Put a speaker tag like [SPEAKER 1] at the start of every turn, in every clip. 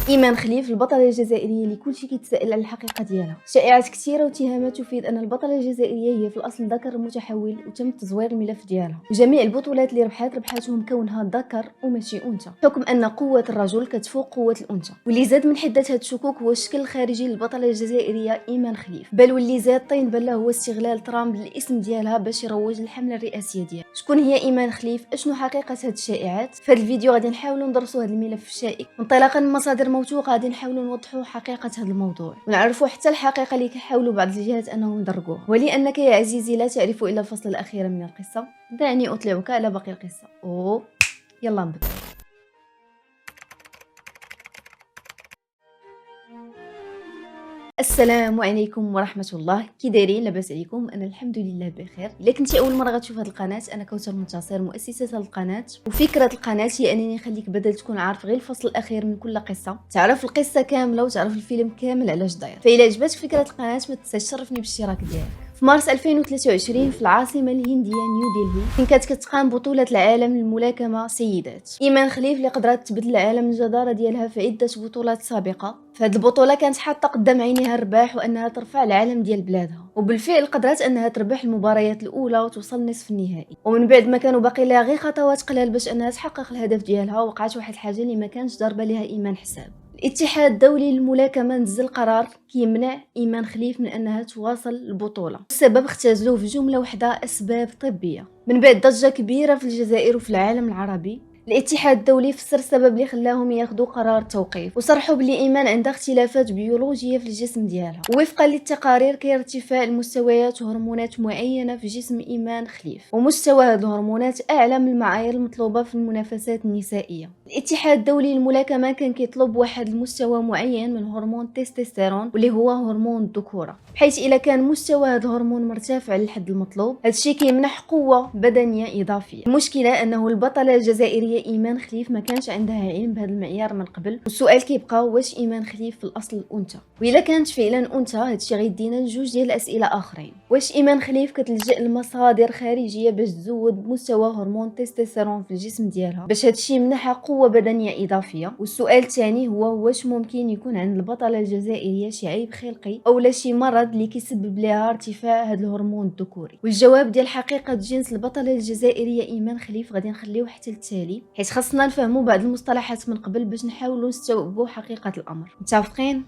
[SPEAKER 1] إيمان خليف البطلة الجزائرية اللي كلشي كيتسائل على الحقيقة ديالها. شائعات كثيرة واتهامات تفيد أن البطلة الجزائرية هي في الأصل ذكر متحول وتم تزوير الملف ديالها، وجميع البطولات اللي ربحتهم كونها ذكر وماشي أنثى، حكم أن قوة الرجل كتفوق قوة الأنثى. واللي زاد من حدة هاد الشكوك هو الشكل الخارجي للبطلة الجزائرية إيمان خليف، بل واللي زاد طين بله هو استغلال ترامب للاسم ديالها باش يروج للحملة الرئاسية ديالها. شكون هي إيمان خليف؟ اشنو حقيقة هاد الشائعات؟ في هاد الفيديو غادي نحاولوا ندرسوا هاد الملف الشائك انطلاقا من مصادر موثوقه، غادي نحاولوا نوضحوا حقيقه هذا الموضوع ونعرفوا حتى الحقيقه اللي كيحاولوا بعض الجهات انهم يدرجوها. ولانك يا عزيزي لا تعرف الا الفصل الاخير من القصه، دعني اطلعك على باقي القصه. يلا نبدا. السلام عليكم ورحمه الله، كي دايرين؟ لاباس عليكم؟ انا الحمد لله بخير. الا كنتي اول مره غتشوف هذه القناه، انا كوثر منتصر مؤسسه هذه القناه، وفكره القناه هي انني نخليك بدل تكون عارف غير الفصل الاخير من كل قصه، تعرف القصه كامله وتعرف الفيلم كامل علاش داير. فإلا عجبتك فكره القناه ما تنساش تشرفني بالاشتراك ديالك. في مارس 2023 في العاصمه الهنديه نيو دلهي فين كانت كتقام بطوله العالم للملاكمه سيدات، ايمان خليف اللي قدرت تبدل العالم الجداره ديالها في عده بطولات سابقه. فهاد البطوله كانت حاطه قدام عينيها الرباح وانها ترفع العالم ديال بلادها، وبالفعل قدرت انها تربح المباريات الاولى وتوصل نصف النهائي. ومن بعد ما كانوا باقي لها غير خطوات قلال باش انها تحقق الهدف ديالها، وقعت واحد الحاجه اللي ما كانش ضاربه ليها ايمان حساب. الاتحاد الدولي للملاكمه نزل قرار كيمنع ايمان خليف من انها تواصل البطوله. السبب اختزلوه في جمله واحده: اسباب طبيه. من بعد ضجه كبيره في الجزائر وفي العالم العربي، الاتحاد الدولي فسر السبب اللي خلاهم ياخذوا قرار التوقيف، وصرحوا بلي ايمان عندها اختلافات بيولوجيه في الجسم ديالها. وفقا للتقارير كاين ارتفاع المستويات هرمونات معينه في جسم ايمان خليف، ومستوى هذه الهرمونات اعلى من المعايير المطلوبه في المنافسات النسائيه. الاتحاد الدولي للملاكمه كان كيطلب واحد المستوى معين من هرمون التستوستيرون واللي هو هرمون الذكوره، بحيث الا كان مستوى هذا الهرمون مرتفع للحد المطلوب هادشي كيمنح قوه بدنيه اضافيه. المشكله انه البطله الجزائريه ايمان خليف ما كانش عندها علم بهذا المعيار من قبل، والسؤال كيبقى: واش ايمان خليف في الاصل انثى؟ واذا كانت فعلا انثى هادشي غيدينا لجوج ديال الاسئله اخرين. واش ايمان خليف كتلجا لمصادر خارجيه باش تزود مستوى هرمون التستوستيرون في الجسم ديالها باش هادشي يمنحها قوه بدنيه اضافيه؟ والسؤال الثاني هو: واش ممكن يكون عند البطله الجزائريه شي عيب خلقي او لا شي مرض اللي كيسبب لها ارتفاع هذا الهرمون الذكوري؟ والجواب ديال حقيقه جنس البطله الجزائريه ايمان خليف غادي نخليوه حتى للتالي، حيت خاصنا نفهموا بعض المصطلحات من قبل باش نحاولوا نستوعبوا حقيقه الامر. متفقين؟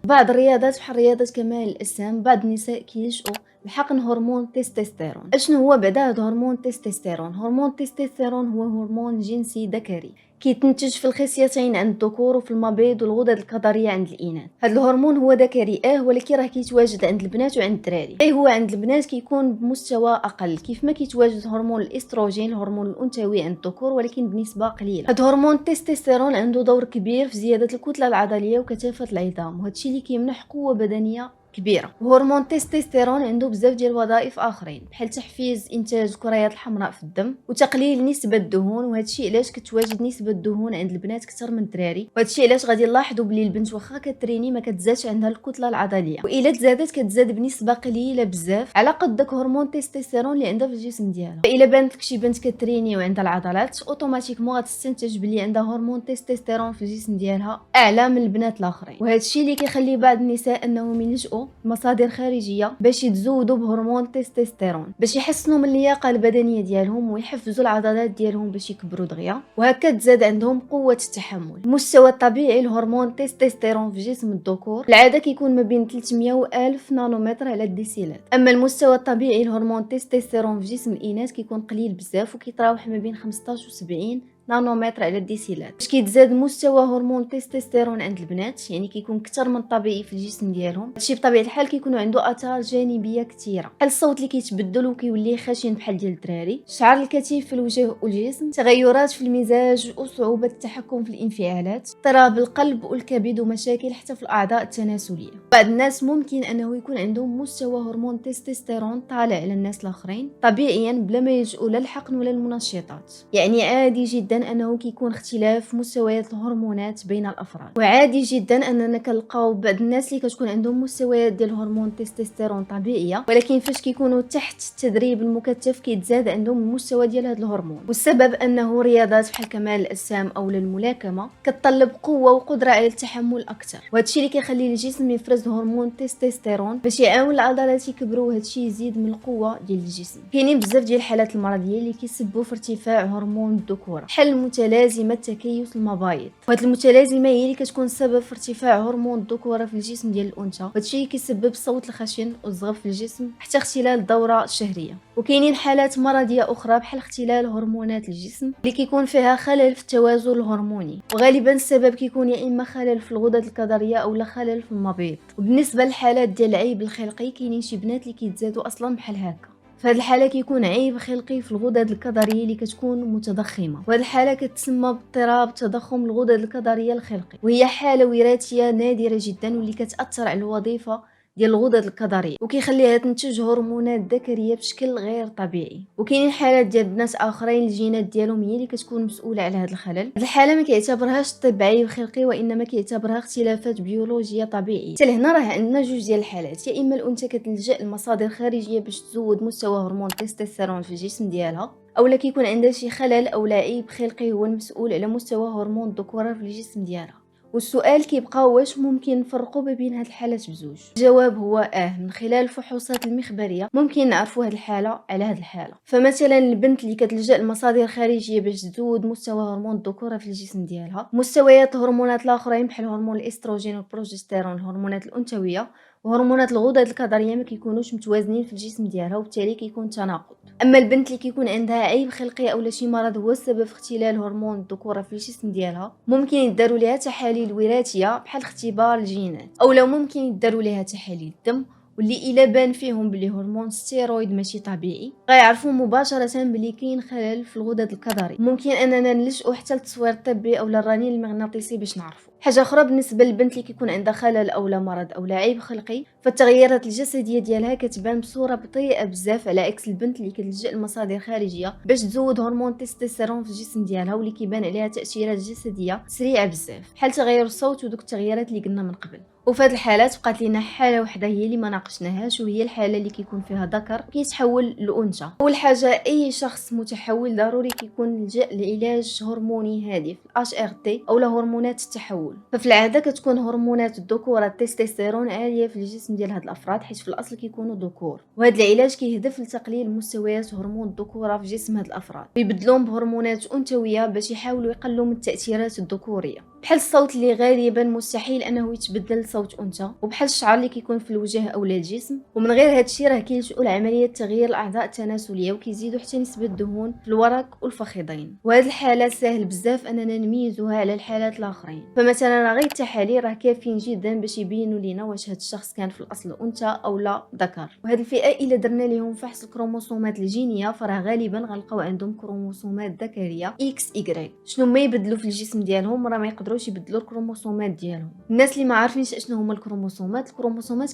[SPEAKER 1] بعض الرياضات بحال رياضه كمال الاجسام بعض النساء كيلجؤوا لحقن هرمون التستوستيرون. اشنو هو بعدا هذا هرمون التستوستيرون؟ هرمون التستوستيرون هو هرمون جنسي ذكري كيتنتج في الخصيتين عند الذكور وفي المبيض والغدد الكظريه عند الاناث. هذا الهرمون هو ذكري ولكن راه كيتواجد عند البنات وعند الدراري. هو عند البنات كيكون بمستوى اقل، كيف ما كيتواجد هرمون الاستروجين الهرمون الانثوي عند الذكور ولكن بنسبه قليله. هذا هرمون التستوستيرون عنده دور كبير في زياده الكتله العضليه وكثافه العظام، وهذا الشيء اللي كيمنح قوه بدنيه كبيره. وهرمون التستوستيرون عنده بزاف ديال الوظائف اخرين بحال تحفيز انتاج الكريات الحمراء في الدم وتقليل نسبه الدهون، وهذا الشيء علاش كتواجد نسبه الدهون عند البنات اكثر من الدراري، وهذا الشيء علاش غادي نلاحظوا بلي البنت واخا كتريني ما كتزادش عندها الكتله العضليه، والا تزادت كتزاد بنسبه قليله بزاف على قد داك هرمون التستوستيرون اللي عندها في الجسم ديالها. فالا بانت لك شي بنت كتريني وعندها العضلات اوتوماتيكمون غتستنتج بلي عندها هرمون التستوستيرون في الجسم ديالها اعلى من البنات الاخرين، وهذا الشيء اللي كيخلي بعض النساء انهم يلجؤوا مصادر خارجيه باش يتزودوا بهرمون التستوستيرون باش يحسنوا من اللياقه البدنيه ديالهم ويحفزوا العضلات ديالهم باش يكبروا دغيا، وهكا تزاد عندهم قوه التحمل. المستوى الطبيعي لهرمون التستوستيرون في جسم الذكور العاده كيكون ما بين 300 و 1000 نانومتر على الديسيلات، اما المستوى الطبيعي لهرمون التستوستيرون في جسم الاناث كيكون قليل بزاف وكيتراوح ما بين 15 و 70 نانومتر على الديسيلات. باش كيتزاد مستوى هرمون التستوستيرون عند البنات يعني كيكون اكثر من الطبيعي في الجسم ديالهم، هادشي بطبيعه الحال كيكونوا عنده اثار جانبيه كثيره بحال الصوت اللي كيتبدل وكيولي خشن بحال ديال الدراري، شعر الكتف في الوجه والجسم، تغيرات في المزاج وصعوبه التحكم في الانفعالات، اضطراب القلب والكبد ومشاكل حتى في الاعضاء التناسليه. بعض الناس ممكن انه يكون عندهم مستوى هرمون التستوستيرون طالع على الناس الاخرين طبيعيا بلا ما يلجؤوا لا الحقن ولا المنشطات، يعني عادي جدا جدا انه كيكون اختلاف مستويات الهرمونات بين الافراد، وعادي جدا اننا كنلقاو بعض الناس اللي كتكون عندهم مستويات ديال هرمون التستوستيرون طبيعيه، ولكن فاش كيكونوا تحت التدريب المكثف كيتزاد عندهم المستوى ديال هذا الهرمون. والسبب انه رياضات بحال كمال الاجسام او الملاكمه كتطلب قوه وقدره على التحمل اكثر، وهذا الشيء اللي كيخلي الجسم يفرز هرمون التستوستيرون باش يعاون العضلات يكبروا، وهذا الشيء يزيد من القوه ديال الجسم. كاينين بزاف ديال الحالات المرضيه اللي كيسببوا في ارتفاع هرمون الذكوره بحال المتلازمه تكيس المبايض، وهاد المتلازمه هي اللي كتكون سبب في ارتفاع هرمون الذكوره في الجسم ديال الانثى، وهذا الشيء كيسبب الصوت الخشن والزغف في الجسم حتى اختلال الدوره الشهريه. وكاينين حالات مرضيه اخرى بحال اختلال هرمونات الجسم اللي كيكون فيها خلل في التوازن الهرموني، وغالبا السبب كيكون يا اما خلل في الغدد الكظريه او لا خلل في المبيض. وبالنسبه للحالات ديال العيب الخلقي كاينين شي بنات اللي كيتزادوا اصلا بحال هكا. في هذه الحاله كيكون عيب خلقي في الغدد الكظريه اللي كتكون متضخمه، وهذه الحاله كتسمى باضطراب تضخم الغدد الكظريه الخلقي، وهي حاله وراثيه نادره جدا واللي كتاثر على الوظيفه ديال الغدد الكظريه وكيخليها تنتج هرمونات ذكريه بشكل غير طبيعي. وكاينين حالات ديال بنات اخرين الجينات ديالهم هي اللي كتكون مسؤوله على هذا الخلل. هذه الحاله ما كيعتبرهاش الطب عيب خلقي، وانما كيعتبرها اختلافات بيولوجيه طبيعيه. حتى لهنا راه عندنا جوج ديال الحالات، يا اما الانثى كتلجا لمصادر خارجيه باش تزود مستوى هرمون التستوستيرون في الجسم ديالها، اولا كيكون عندها شي خلل او عيب خلقي هو المسؤول على مستوى هرمون الذكوره في الجسم ديالها. والسؤال كيبقى واش ممكن نفرقوا ما بين هاد الحالات بجوج؟ الجواب هو من خلال الفحوصات المخبريه ممكن نعرفوا هاد الحاله على هاد الحاله. فمثلا البنت اللي كتلجا لمصادر خارجيه باش تزود مستوى هرمون الذكوره في الجسم ديالها، مستويات الهرمونات الاخرين بحال هرمون الاستروجين والبروجستيرون الهرمونات الانثويه وهرمونات الغدد الكظريه ما كيكونوش متوازنين في الجسم ديالها، وبالتالي كيكون تناقض. اما البنت اللي كيكون عندها عيب خلقي او شي مرض هو السبب في اختلال هرمون الذكوره في الجسم ديالها، ممكن يداروا ليها تحاليل وراثيه بحال اختبار الجينات، او لو ممكن يداروا ليها تحاليل الدم، واللي الا بان فيهم بلي هرمون ستيرويد ماشي طبيعي غيعرفوا مباشره بلي كاين خلل في الغدد الكظري. ممكن اننا نلجؤوا حتى للتصوير الطبي او الرنين المغناطيسي باش نعرفوا. حاجه اخرى بالنسبه للبنت اللي كيكون عندها خلل او مرض او عيب خلقي، فالتغيرات الجسديه ديالها كتبان بصوره بطيئه بزاف على عكس البنت اللي كتلجا لمصادر خارجيه باش تزود هرمون التستوستيرون في الجسم ديالها، واللي كيبان عليها تاثيرات جسديه سريعه بزاف بحال تغير الصوت ودوك التغيرات اللي قلنا من قبل. وفي هذه الحالات بقات لنا حاله وحده هي اللي ما ناقشناهاش، وهي الحاله اللي كيكون فيها ذكر كيتحول لانثى. اول حاجه اي شخص متحول ضروري كيكون لجأ لعلاج هرموني هادف HRT او هرمونات التحول. ففي العاده كتكون هرمونات الذكوره التستوستيرون عاليه في الجسم ديال هاد الافراد حيت في الاصل كيكونوا ذكور، وهذا العلاج كيهدف لتقليل مستويات هرمون الذكوره في جسم هاد الافراد ويبدلوهم بهرمونات انثويه باش يحاولوا يقللوا من التاثيرات الذكوريه، بحال الصوت اللي غالبا مستحيل انه يتبدل صوت انثى، وبحال الشعر اللي كيكون في الوجه او الجسم. ومن غير هذا الشيء راه كيلجؤوا لعمليه تغيير الاعضاء التناسليه وكيزيدوا حتى نسبه الدهون في الورق والفخذين، وهذه الحاله سهل بزاف اننا نميزوها على الحالات الاخرين. فمثلا راه غير التحاليل راه كافيين جدا باش يبينوا لينا واش هذا الشخص كان في الاصل انثى او لا ذكر. وهذه الفئه الا درنا لهم فحص الكروموسومات الجينيه فراه غالبا غنلقاو عندهم كروموسومات ذكريه XY. شنو ما يبدلوا في الجسم ديالهم راه ما يقدروش يبدلوا الكروموسومات ديالهم. الناس اللي ما عارفينش اشنو هما الكروموسومات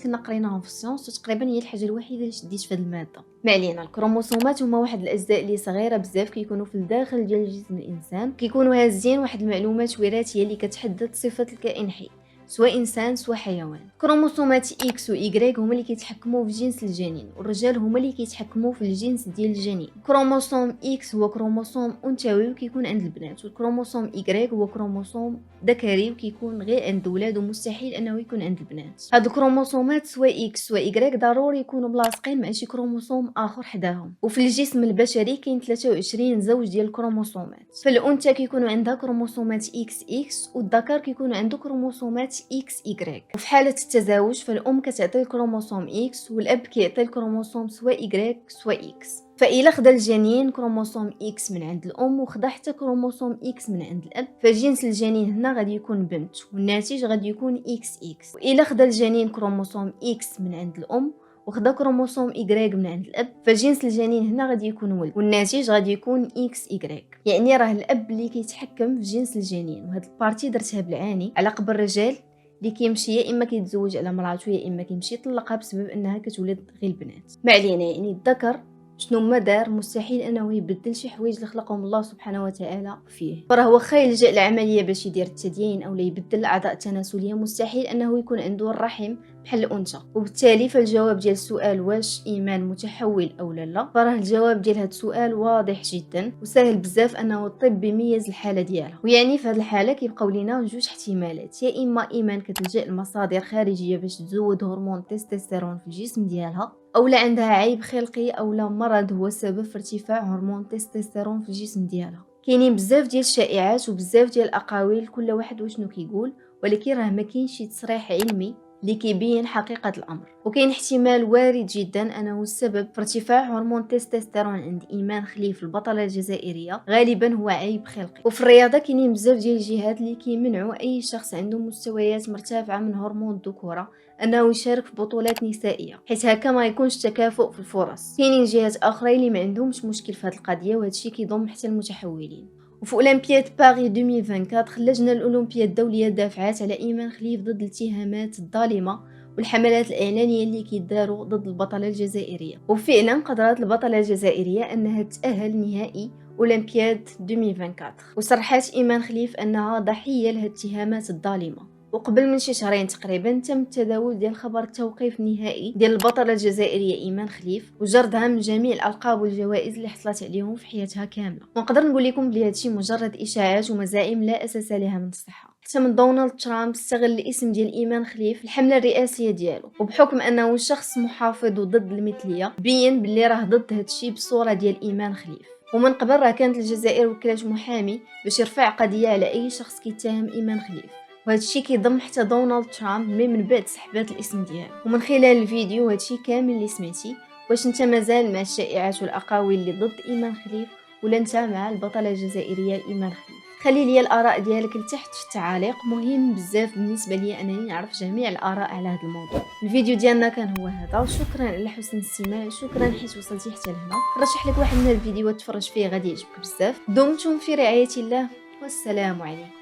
[SPEAKER 1] كنا قريناهم في السيونس وتقريبا هي الحاجه الوحيده اللي شديت في هذه الماده. ما علينا، الكروموسومات هما واحد الاجزاء اللي صغيره بزاف كيكونوا في الداخل ديال جسم الانسان، كيكونوا هازين واحد المعلومات وراثيه اللي كتحدد صفه الكائن حي سواء انسان سواء حيوان. كروموسومات اكس و Y هما اللي كيتحكموا في جنس الجنين، والرجال هما اللي كيتحكموا في الجنس ديال الجنين. كروموسوم اكس هو كروموسوم انثوي وكيكون عند البنات، والكروموسوم Y هو كروموسوم ذكري وكيكون غير عند الولاد ومستحيل انه يكون عند البنات. هاد الكروموسومات سواء اكس سواء Y ضروري يكونوا ملاصقين مع شي كروموسوم اخر حداهم. وفي الجسم البشري كاين 23 زوج ديال الكروموسومات. فالانثى كيكونوا عندها كروموسومات XX والذكر كيكونوا عنده كروموسومات XY. وفي حاله التزاوج فالام كتعطي الكروموسوم X والاب كيعطي الكروموسوم سواء Y سواء X. فإلا خدا الجنين كروموسوم X من عند الام وخدا حتى كروموسوم X من عند الاب، فجنس الجنين هنا غادي يكون بنت والناتج غادي يكون XX. وإلا خدا الجنين كروموسوم X من عند الام وخدا كروموسوم Y من عند الاب، فجنس الجنين هنا غادي يكون ولد والناتج غادي يكون XY. يعني راه الاب اللي كيتحكم في جنس الجنين. وهاد البارتي درتها بالعاني على قبل الرجال اللي كيمشي يا اما كيتزوج على مراته يا اما كيمشي يطلقها بسبب انها كتولد غير البنات. ما علينا، يعني الذكر شنو ما دار مستحيل انه يبدل شي حوايج اللي خلقهم الله سبحانه وتعالى فيه. فراه واخا يلجا العمليه باش يدير التدين او يبدل الاعضاء التناسليه، مستحيل انه يكون عنده الرحم بحال الانثى. وبالتالي فالجواب ديال السؤال واش ايمان متحول او لا، فراه الجواب ديال هذا السؤال واضح جدا وسهل بزاف انه الطب بيميز الحاله ديالها. ويعني في هذه الحاله كيبقاو لينا جوج احتمالات: يا اما ايمان كتلجا لمصادر خارجيه باش تزود هرمون التستوستيرون في الجسم ديالها، او لا عندها عيب خلقي او لا مرض هو السبب في ارتفاع هرمون التستوستيرون في الجسم ديالها. كاينين بزاف ديال الشائعات وبزاف ديال الاقاويل، كل واحد وشنو كيقول، ولكن راه ما كاينش شي تصريح علمي اللي كيبين حقيقه الامر. وكاين احتمال وارد جدا انه السبب في ارتفاع هرمون التستوستيرون عند ايمان خليف البطله الجزائريه غالبا هو عيب خلقي. وفي الرياضه كاينين بزاف ديال الجهات اللي كيمنعوا اي شخص عنده مستويات مرتفعه من هرمون الذكوره انه يشارك في بطولات نسائيه، حيت هكا ما يكونش تكافؤ في الفرص. كاينين جهات اخرى اللي ما عندهمش مشكل في هذه القضيه، وهذا الشيء كيضم حتى المتحولين. وفي اولمبياد باريس 2024 اللجنه الاولمبيه الدوليه دافعات على ايمان خليف ضد الاتهامات الظالمه والحملات الاعلانيه اللي كيداروا ضد البطله الجزائريه. وفعلا قدرت البطله الجزائريه انها تاهل نهائي اولمبياد 2024. وصرحت ايمان خليف انها ضحيه لهالاتهامات الظالمه. وقبل من شي شهرين تقريبا تم التداول ديال خبر التوقيف النهائي ديال البطله الجزائريه ايمان خليف وجردها من جميع الالقاب والجوائز اللي حصلت عليهم في حياتها كامله. ونقدر نقول لكم بلي هادشي مجرد اشاعات ومزاعم لا اساس لها من الصحه. حتى من دونالد ترامب استغل الاسم ديال ايمان خليف الحمله الرئاسيه ديالو، وبحكم انه شخص محافظ وضد المثليه بين باللي راه ضد هادشي بصوره ديال ايمان خليف. ومن قبل راه كانت الجزائر وكلات محامي باش يرفع قضيه على اي شخص كيتهم ايمان خليف، وهذا الشيء كيضم حتى دونالد ترامب من بعد سحبات الاسم ديالو. ومن خلال الفيديو هذا الشيء كامل اللي سمعتي، واش انت مازال مع الشائعات والاقاويل اللي ضد ايمان خليف، ولا انت مع البطله الجزائريه ايمان خليف؟ خلي لي الاراء ديالك لتحت في التعاليق، مهم بزاف بالنسبه لي انني نعرف جميع الاراء على هذا الموضوع. الفيديو ديالنا كان هو هذا، وشكرا على حسن الاستماع، شكرا حيت وصلتي حتى لهنا. نرشح لك واحد من الفيديوهات تفرج فيه غادي يعجبك بزاف. دمتم في رعايه الله والسلام عليكم.